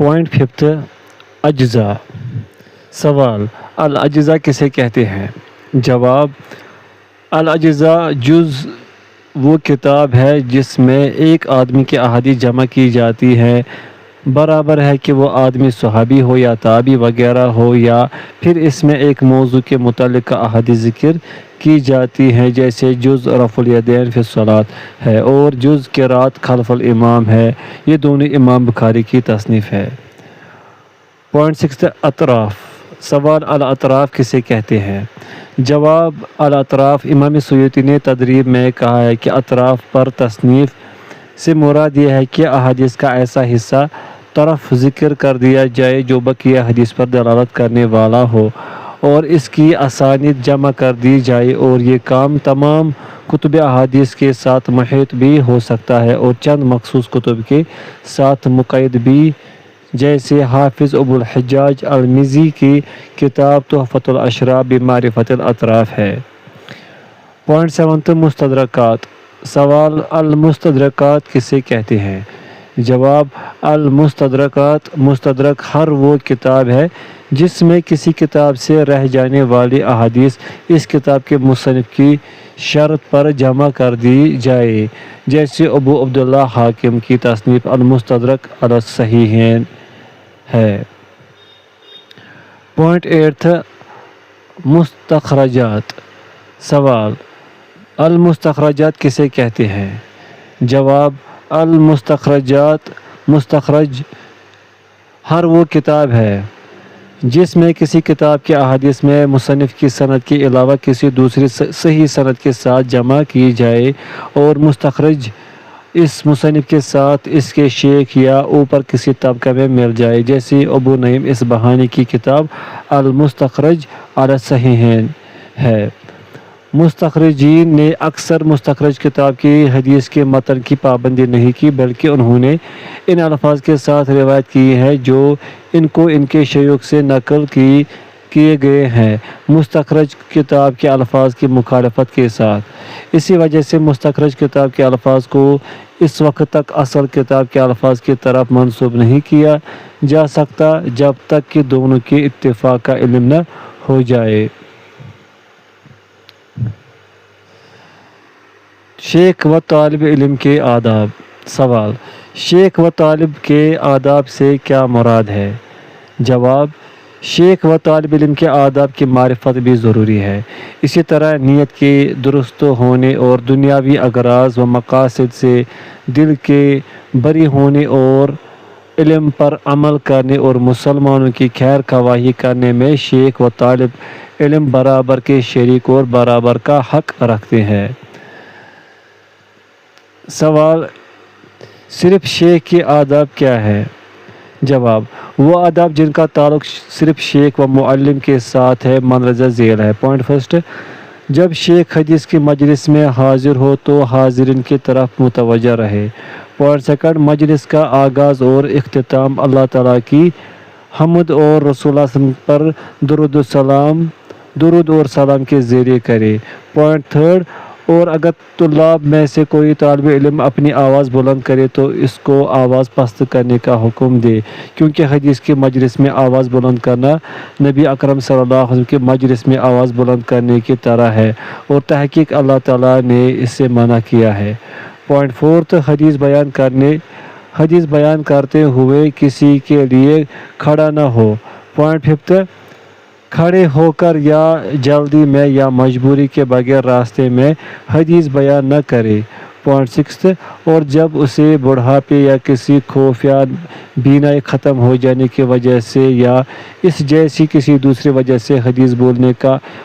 Point fifth, اجزا۔ سوال، الاجزا کسے کہتے ہیں؟ جواب، الاجزا جز وہ کتاب ہے جس میں ایک آدمی کی احادیث جمع کی جاتی ہیں، برابر ہے کہ وہ آدمی صحابی ہو یا تابعی وغیرہ ہو، یا پھر اس میں ایک موضوع کے متعلق احادیث ذکر کی جاتی ہیں، جیسے جز رفع الیدین فی الصلاۃ ہے اور جز قرات خلف الامام ہے۔ یہ دونوں امام بخاری کی تصنیف ہے۔ پوائنٹ سکس، اطراف۔ سوال، الاطراف کسے کہتے ہیں؟ جواب، الاطراف، امام سیوطی نے تدریب میں کہا ہے کہ اطراف پر تصنیف سے مراد یہ ہے کہ احادیث کا ایسا حصہ طرف ذکر کر دیا جائے جو بقیہ حدیث پر دلالت کرنے والا ہو اور اس کی اسانید جمع کر دی جائے، اور یہ کام تمام کتب احادیث کے ساتھ محیط بھی ہو سکتا ہے اور چند مخصوص کتب کے ساتھ مقید بھی، جیسے حافظ ابو الحجاج المزی کی کتاب تحفۃ الاشراف بمعرفۃ الاطراف ہے۔ پوائنٹ سیونتھ، مستدرکات۔ سوال، المستدرکات کسے کہتے ہیں؟ جواب، المستدرکات، مستدرک ہر وہ کتاب ہے جس میں کسی کتاب سے رہ جانے والی احادیث اس کتاب کے مصنف کی شرط پر جمع کر دی جائے، جیسے ابو عبداللہ حاکم کی تصنیف المستدرک علی الصحیحین ہے۔ پوائنٹ ایٹھ، مستخرجات۔ سوال، المستخرجات کسے کہتے ہیں؟ جواب، المستخرجات، مستخرج ہر وہ کتاب ہے جس میں کسی کتاب کی احادیث میں مصنف کی سند کے علاوہ کسی دوسری صحیح سند کے ساتھ جمع کی جائے اور مستخرج اس مصنف کے ساتھ اس کے شیخ یا اوپر کسی طبقہ میں مل جائے، جیسے ابو نعیم اصبہانی کی کتاب المستخرج علی الصحیحین ہے۔ مستخرجین نے اکثر مستخرج کتاب کی حدیث کے متن کی پابندی نہیں کی، بلکہ انہوں نے ان الفاظ کے ساتھ روایت کی ہے جو ان کو ان کے شیوخ سے نقل کیے گئے ہیں، مستخرج کتاب کے الفاظ کی مخالفت کے ساتھ۔ اسی وجہ سے مستخرج کتاب کے الفاظ کو اس وقت تک اصل کتاب کے الفاظ کی طرف منسوب نہیں کیا جا سکتا جب تک کہ دونوں کے اتفاق کا علم نہ ہو جائے۔ شیخ و طالب علم کے آداب۔ سوال، شیخ و طالب کے آداب سے کیا مراد ہے؟ جواب، شیخ و طالب علم کے آداب کی معرفت بھی ضروری ہے، اسی طرح نیت کے درست ہونے اور دنیاوی اغراض و مقاصد سے دل کے بری ہونے اور علم پر عمل کرنے اور مسلمانوں کی خیر خواہی کرنے میں شیخ و طالب علم برابر کے شریک اور برابر کا حق رکھتے ہیں۔ سوال، صرف شیخ کے آداب کیا ہے؟ جواب، وہ آداب جن کا تعلق صرف شیخ و معلم کے ساتھ ہے مندرجہ ذیل ہے۔ پوائنٹ فرسٹ، جب شیخ حدیث کی مجلس میں حاضر ہو تو حاضرین کی طرف متوجہ رہے۔ پوائنٹ سیکنڈ، مجلس کا آغاز اور اختتام اللہ تعالیٰ کی حمد اور رسول اللہ صلی اللہ علیہ وسلم پر درود اور سلام کے ذریعے کرے۔ پوائنٹ تھرڈ، اور اگر طلاب میں سے کوئی طالب علم اپنی آواز بلند کرے تو اس کو آواز پست کرنے کا حکم دے، کیونکہ حدیث کی مجلس میں آواز بلند کرنا نبی اکرم صلی اللہ علیہ وسلم کی مجلس میں آواز بلند کرنے کی طرح ہے اور تحقیق اللہ تعالیٰ نے اس سے منع کیا ہے۔ پوائنٹ فورتھ، حدیث بیان کرتے ہوئے کسی کے لیے کھڑا نہ ہو۔ پوائنٹ ففتھ، کھڑے ہو کر یا جلدی میں یا مجبوری کے بغیر راستے میں حدیث بیان نہ کرے۔ پوائنٹ سکستھ، اور جب اسے بڑھاپے یا کسی خوف یا بینائی ختم ہو جانے کی وجہ سے یا اس جیسی کسی دوسری وجہ سے حدیث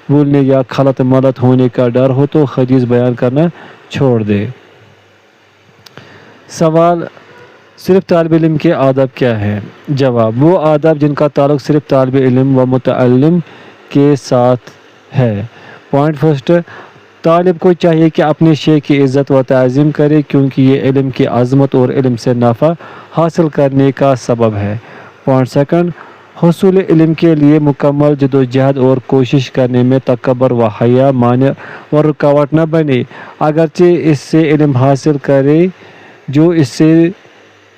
بولنے یا خلط ملط ہونے کا ڈر ہو تو حدیث بیان کرنا چھوڑ دے۔ سوال، صرف طالب علم کے آداب کیا ہیں؟ جواب، وہ آداب جن کا تعلق صرف طالب علم و متعلم کے ساتھ ہے۔ پوائنٹ فرسٹ، طالب کو چاہیے کہ اپنے شیخ کی عزت و تعظیم کرے کیونکہ یہ علم کی عظمت اور علم سے نفع حاصل کرنے کا سبب ہے۔ پوائنٹ سیکنڈ، حصول علم کے لیے مکمل جدوجہد اور کوشش کرنے میں تکبر و حیا مانع و رکاوٹ نہ بنے، اگرچہ اس سے علم حاصل کرے جو اس سے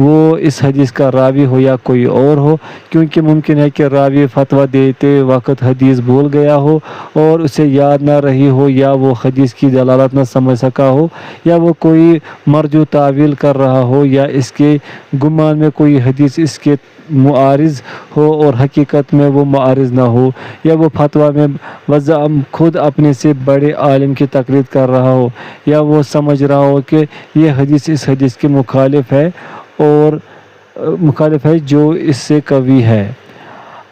وہ اس حدیث کا راوی ہو یا کوئی اور ہو، کیونکہ ممکن ہے کہ راوی فتویٰ دیتے وقت حدیث بھول گیا ہو اور اسے یاد نہ رہی ہو، یا وہ حدیث کی دلالت نہ سمجھ سکا ہو، یا وہ کوئی مرجو تعویل کر رہا ہو، یا اس کے گمان میں کوئی حدیث اس کے معارض ہو اور حقیقت میں وہ معارض نہ ہو، یا وہ فتویٰ میں وضم خود اپنے سے بڑے عالم کی تقلید کر رہا ہو، یا وہ سمجھ رہا ہو کہ یہ حدیث اس حدیث کے مخالف ہے جو اس سے قوی ہے۔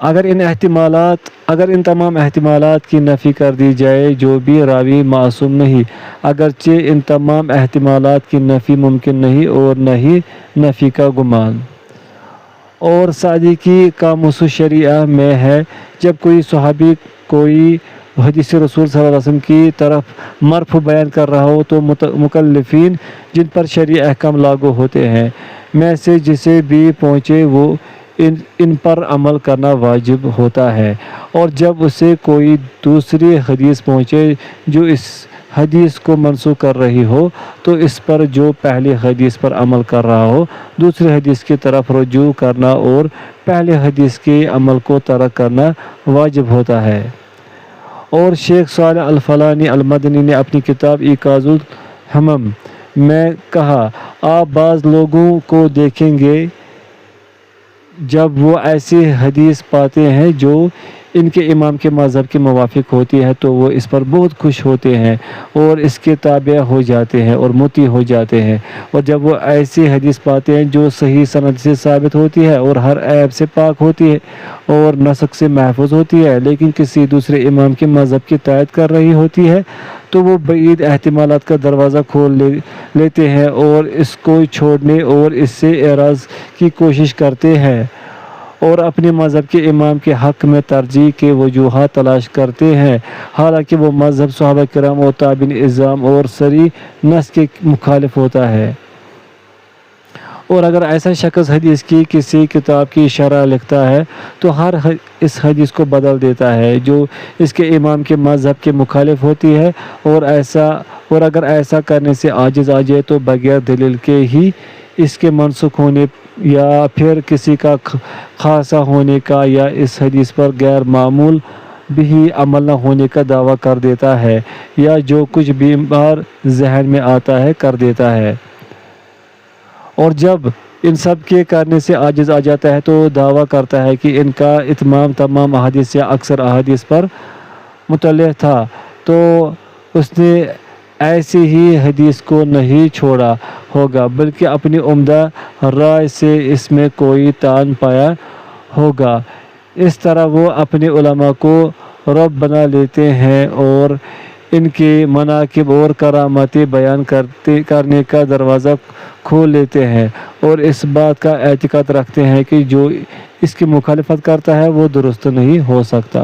اگر ان تمام احتمالات کی نفی کر دی جائے جو بھی راوی معصوم نہیں، اگرچہ ان تمام احتمالات کی نفی ممکن نہیں اور نہ ہی نفی کا گمان۔ اور سعدی کی قاموس الشریعہ میں ہے، جب کوئی صحابی کوئی حدیث رسول صلی اللہ علیہ وسلم کی طرف مرفوع بیان کر رہا ہو تو مکلفین جن پر شرعی احکام لاگو ہوتے ہیں میں سے جسے بھی پہنچے وہ ان پر عمل کرنا واجب ہوتا ہے، اور جب اسے کوئی دوسری حدیث پہنچے جو اس حدیث کو منسوخ کر رہی ہو تو اس پر جو پہلی حدیث پر عمل کر رہا ہو دوسری حدیث کی طرف رجوع کرنا اور پہلے حدیث کے عمل کو ترک کرنا واجب ہوتا ہے۔ اور شیخ صالح الفلانی المدنی نے اپنی کتاب ایقاظ الہمم میں کہا، آپ بعض لوگوں کو دیکھیں گے جب وہ ایسی حدیث پاتے ہیں جو ان کے امام کے مذہب کے موافق ہوتی ہے تو وہ اس پر بہت خوش ہوتے ہیں اور اس کے تابع ہو جاتے ہیں اور مطیع ہو جاتے ہیں، اور جب وہ ایسی حدیث پاتے ہیں جو صحیح سند سے ثابت ہوتی ہے اور ہر عیب سے پاک ہوتی ہے اور نسق سے محفوظ ہوتی ہے لیکن کسی دوسرے امام کے مذہب کی تائید کر رہی ہوتی ہے تو وہ بعید احتمالات کا دروازہ کھول لیتے ہیں اور اس کو چھوڑنے اور اس سے اعراض کی کوشش کرتے ہیں اور اپنے مذہب کے امام کے حق میں ترجیح کے وجوہات تلاش کرتے ہیں، حالانکہ وہ مذہب صحابہ کرام اور تابعین اعظام اور صریح نص کے مخالف ہوتا ہے۔ اور اگر ایسا شخص حدیث کی کسی کتاب کی شرح لکھتا ہے تو اس حدیث کو بدل دیتا ہے جو اس کے امام کے مذہب کے مخالف ہوتی ہے، اور اگر ایسا کرنے سے عاجز آ جائے تو بغیر دلیل کے ہی اس کے منسوخ ہونے یا پھر کسی کا خاصہ ہونے کا یا اس حدیث پر غیر معمول بھی عمل نہ ہونے کا دعویٰ کر دیتا ہے، یا جو کچھ بھی بار ذہن میں آتا ہے کر دیتا ہے، اور جب ان سب کے کرنے سے عاجز آ جاتا ہے تو دعویٰ کرتا ہے کہ ان کا اتمام تمام احادیث یا اکثر احادیث پر مطلع تھا، تو اس نے ایسی ہی حدیث کو نہیں چھوڑا ہوگا بلکہ اپنی عمدہ رائے سے اس میں کوئی تان پایا ہوگا۔ اس طرح وہ اپنے علماء کو رب بنا لیتے ہیں اور ان کے مناقب اور کرامتیں بیان کرنے کا دروازہ کھول لیتے ہیں اور اس بات کا اعتقاد رکھتے ہیں کہ جو اس کی مخالفت کرتا ہے وہ درست نہیں ہو سکتا۔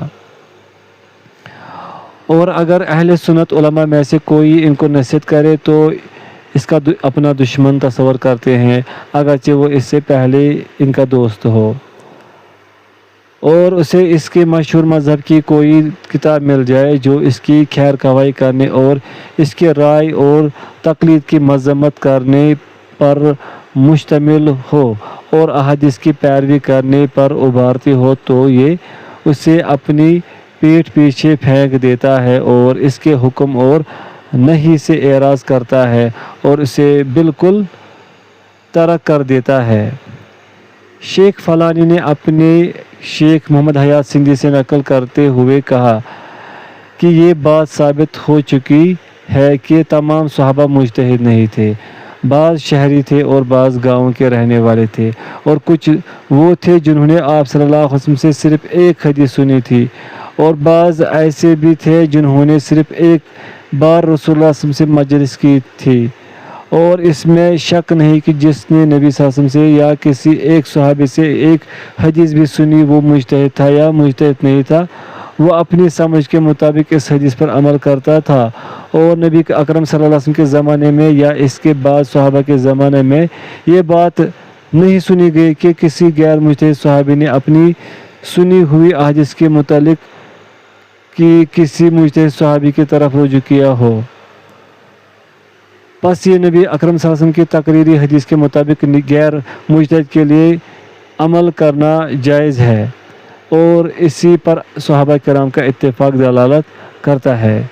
اور اگر اہل سنت علماء میں سے کوئی ان کو نصیحت کرے تو اس کا اپنا دشمن تصور کرتے ہیں اگرچہ وہ اس سے پہلے ان کا دوست ہو، اور اسے اس کے مشہور مذہب کی کوئی کتاب مل جائے جو اس کی خیر خواہی کرنے اور اس کے رائے اور تقلید کی مذمت کرنے پر مشتمل ہو اور احادیث کی پیروی کرنے پر ابھارتی ہو تو یہ اسے اپنی پیٹھ پیچھے پھینک دیتا ہے اور اس کے حکم اور نہی سے اعراض کرتا ہے اور اسے بالکل ترک کر دیتا ہے۔ شیخ فلانی نے اپنے شیخ محمد حیات سندھی سے نقل کرتے ہوئے کہا کہ یہ بات ثابت ہو چکی ہے کہ تمام صحابہ مجتہد نہیں تھے، بعض شہری تھے اور بعض گاؤں کے رہنے والے تھے، اور کچھ وہ تھے جنہوں نے آپ صلی اللہ علیہ وسلم سے صرف ایک حدیث سنی تھی، اور بعض ایسے بھی تھے جنہوں نے صرف ایک بار رسول اللہ صلی اللہ علیہ وسلم سے مجلس کی تھی، اور اس میں شک نہیں کہ جس نے نبی صلی اللہ علیہ وسلم سے یا کسی ایک صحابی سے ایک حدیث بھی سنی وہ مجتہد تھا یا مجتہد نہیں تھا، وہ اپنی سمجھ کے مطابق اس حدیث پر عمل کرتا تھا، اور نبی اکرم صلی اللہ علیہ وسلم کے زمانے میں یا اس کے بعد صحابہ کے زمانے میں یہ بات نہیں سنی گئی کہ کسی غیر مجتہد صحابی نے اپنی سنی ہوئی احادیث کے متعلق کی کسی مجتہد صحابی کی طرف رجوع کیا ہو۔ پس یہ نبی اکرم صلی اللہ علیہ وسلم کی تقریری حدیث کے مطابق غیر مجتہد کے لیے عمل کرنا جائز ہے، اور اسی پر صحابہ کرام کا اتفاق دلالت کرتا ہے۔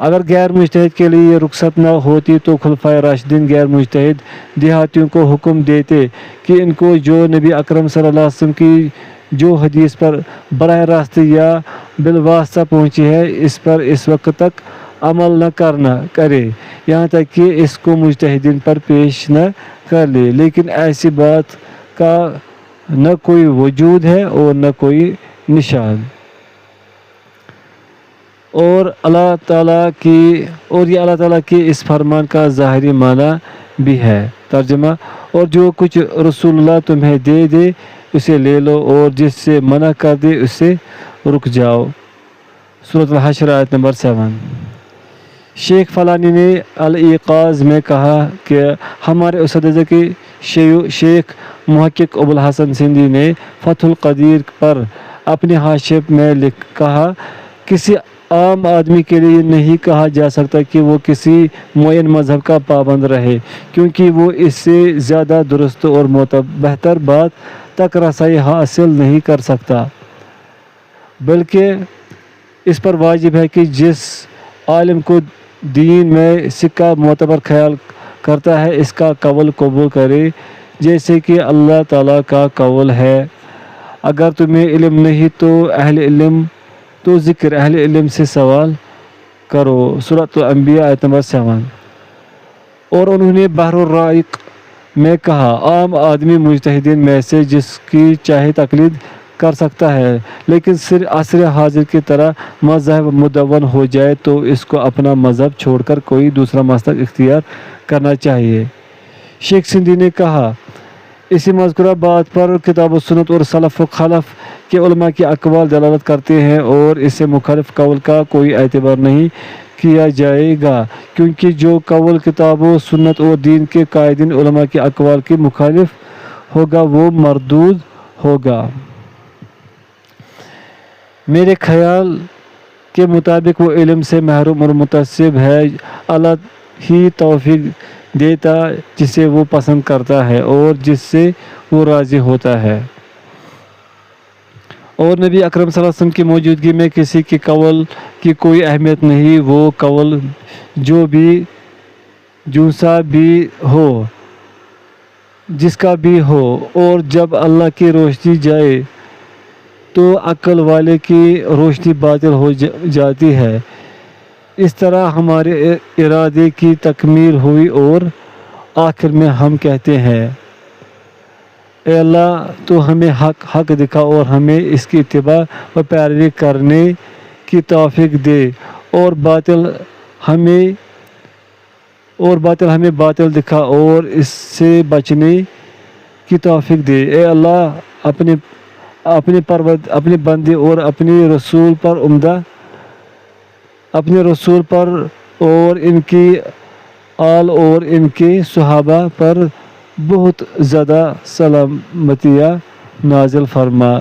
اگر غیر مجتہد کے لیے یہ رخصت نہ ہوتی تو خلفائے راشدین غیر مجتہد دیہاتیوں کو حکم دیتے کہ ان کو جو نبی اکرم صلی اللہ علیہ وسلم کی جو حدیث پر براہ راست یا بالواسطہ پہنچی ہے اس پر اس وقت تک عمل نہ کرے یہاں تک کہ اس کو مجتہدین پر پیش نہ کر لے، لیکن ایسی بات کا نہ کوئی وجود ہے اور نہ کوئی نشان، اور یہ اللہ تعالیٰ کی اس فرمان کا ظاہری معنی بھی ہے۔ ترجمہ: اور جو کچھ رسول اللہ تمہیں دے اسے لے لو، اور جس سے منع کر دے اس سے رک جاؤ۔ سورۃ الحشر آیت نمبر 7۔ شیخ فلانی نے الایقاظ میں کہا کہ ہمارے اساتذہ کے شیخ محقق ابوالحسن سندھی نے فتح القدیر پر اپنے حاشیے میں کہا، کسی عام آدمی کے لیے نہیں کہا جا سکتا کہ وہ کسی معین مذہب کا پابند رہے، کیونکہ وہ اس سے زیادہ درست اور بہتر بات تک رسائی حاصل نہیں کر سکتا، بلکہ اس پر واجب ہے کہ جس عالم کو دین میں سکہ معتبر خیال کرتا ہے اس کا قول قبول کرے، جیسے کہ اللہ تعالیٰ کا قول ہے، اگر تمہیں علم نہیں تو ذکر اہل علم سے سوال کرو۔ سورۃ الانبیاء آیت نمبر 7۔ اور انہوں نے بحر الرائق میں کہا، عام آدمی مجتہدین میں سے جس کی چاہے تقلید کر سکتا ہے، لیکن عصر حاضر کی طرح مذہب مدون ہو جائے تو اس کو اپنا مذہب چھوڑ کر کوئی دوسرا مسلک اختیار کرنا چاہیے۔ شیخ سندھی نے کہا، اسی مذکورہ بات پر کتاب و سنت اور سلف و خلف کے علماء کے اقوال دلالت کرتے ہیں، اور اس سے مخالف قول کا کوئی اعتبار نہیں کیا جائے گا، کیونکہ جو قول کتاب و سنت اور دین کے قائدین علماء کے اقوال کے مخالف ہوگا وہ مردود ہوگا۔ میرے خیال کے مطابق وہ علم سے محروم اور متعصب ہے، اللہ ہی توفیق دیتا جسے وہ پسند کرتا ہے اور جس سے وہ راضی ہوتا ہے، اور نبی اکرم صلی اللہ علیہ وسلم کی موجودگی میں کسی کے قول کی کوئی اہمیت نہیں، وہ قول جو سا بھی ہو، جس کا بھی ہو، اور جب اللہ کی روشنی جائے تو عقل والے کی روشنی باطل ہو جاتی ہے۔ اس طرح ہمارے ارادے کی تکمیل ہوئی اور آخر میں ہم کہتے ہیں، اے اللہ تو ہمیں حق دکھا اور ہمیں اس کی اتباع و پیروی کرنے کی توفیق دے، اور باطل ہمیں باطل دکھا اور اس سے بچنے کی توفیق دے۔ اے اللہ اپنے بندے اور اپنے رسول پر اور ان کی آل اور ان کے صحابہ پر بہت زیادہ سلامتیاں نازل فرما۔